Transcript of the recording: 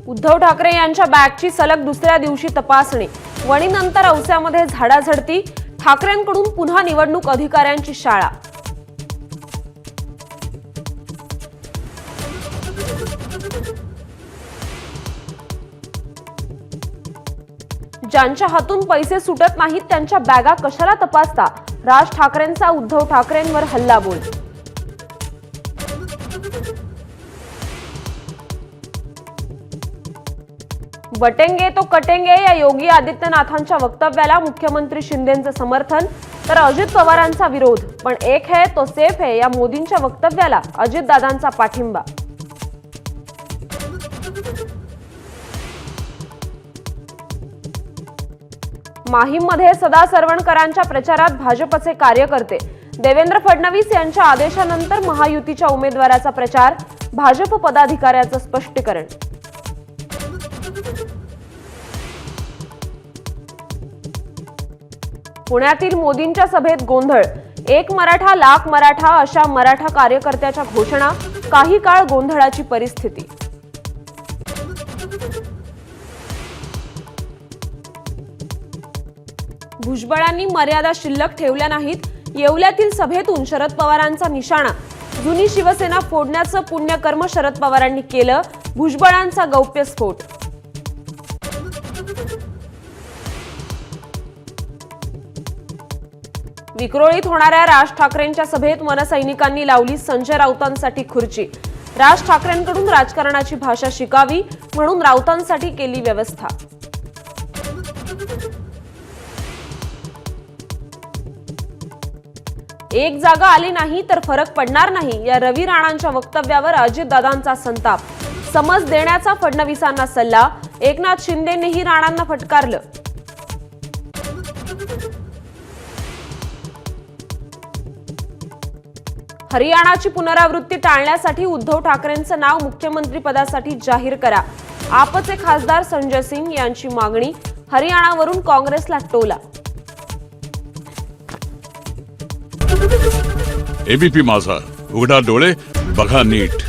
उद्धव ठाकरे यांच्या बॅगची सलग दुसऱ्या दिवशी तपासणी, वणीनंतर औस्यामध्ये झाडाझडती, ठाकरेंकडून पुन्हा निवडणूक अधिकाऱ्यांची शाळा। ज्यांच्या हातून पैसे सुटत नाहीत त्यांच्या बॅगा कशाला तपासता, राज ठाकरेंचा उद्धव ठाकरेंवर हल्लाबोल। बटेंगे तो कटेंगे या योगी आदित्यनाथांच्या वक्तव्याला मुख्यमंत्री शिंदेंचं समर्थन, तर अजित पवारांचा विरोध। पण एक है तो सेफ है या मोदींच्या वक्तव्याला अजितदादांचा पाठिंबा। माहीममध्ये सदा सरवणकरांच्या प्रचारात भाजपचे कार्यकर्ते, देवेंद्र फडणवीस यांच्या आदेशानंतर महायुतीच्या उमेदवाराचा प्रचार, भाजप पदाधिकाऱ्याचं स्पष्टीकरण। पुण्यातील मोदींच्या सभेत गोंधळ, एक मराठा लाख मराठा अशा मराठा कार्यकर्त्याच्या घोषणा, काही काळ गोंधळाची परिस्थिती। भुजबळांनी मर्यादा शिल्लक ठेवल्या नाहीत, येवल्यातील सभेतून शरद पवारांचा निशाणा, जुनी शिवसेना फोडण्याचं पुण्यकर्म शरद पवारांनी केलं, भुजबळांचा गौप्यस्फोट। विक्रोळीत होणाऱ्या राज ठाकरेंच्या सभेत मनसैनिकांनी लावली संजय राऊतांसाठी खुर्ची, राज ठाकरेंकडून राजकारणाची भाषा शिकावी म्हणून राऊतांसाठी केली व्यवस्था। एक जागा आली नाही तर फरक पडणार नाही या रवी राणांच्या वक्तव्यावर अजितदादांचा संताप, समज देण्याचा फडणवीसांना सल्ला, एकनाथ शिंदेंनीही राणांना फटकारलं। हरियाणाची पुनरावृत्ती टाळण्यासाठी उद्धव ठाकरेंचं नाव मुख्यमंत्री पदासाठी जाहीर करा, आपचे खासदार संजय सिंग यांची मागणी, हरियाणावरून काँग्रेसला टोला। एबीपी माझा, उघडा डोळे बघा नीट।